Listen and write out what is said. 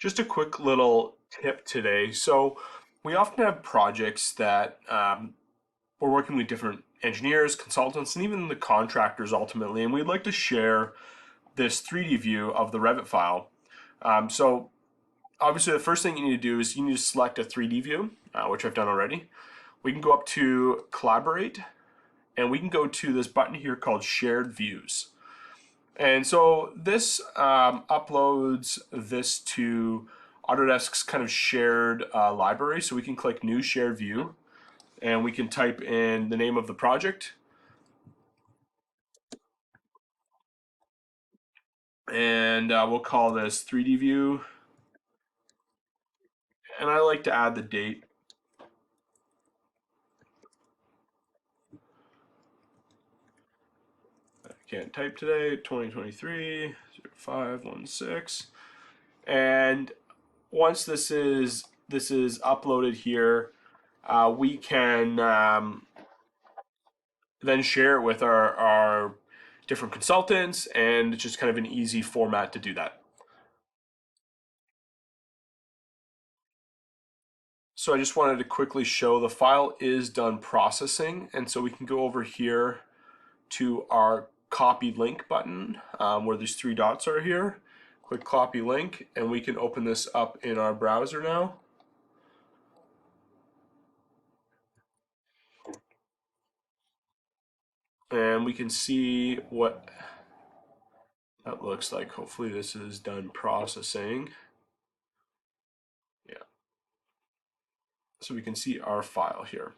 Just a quick little tip today. So we often have projects that we're working with different engineers, consultants, and even the contractors ultimately, and we'd like to share this 3D view of the Revit file. So obviously the first thing you need to do is you need to select a 3D view, which I've done already. We can go up to Collaborate, and we can go to this button here called Shared Views. And so this uploads this to Autodesk's kind of shared library. So we can click New Shared View, and we can type in the name of the project. And we'll call this 3D View. And I like to add the date. I can't type today, 2023, 0516. And once this is uploaded here, we can then share it with our different consultants, and it's just kind of an easy format to do that. So I just wanted to quickly show the file is done processing, and so we can go over here to our copy link button where these three dots are here. Click copy link, and we can open this up in our browser now. And we can see what that looks like. Hopefully this is done processing. Yeah. So we can see our file here.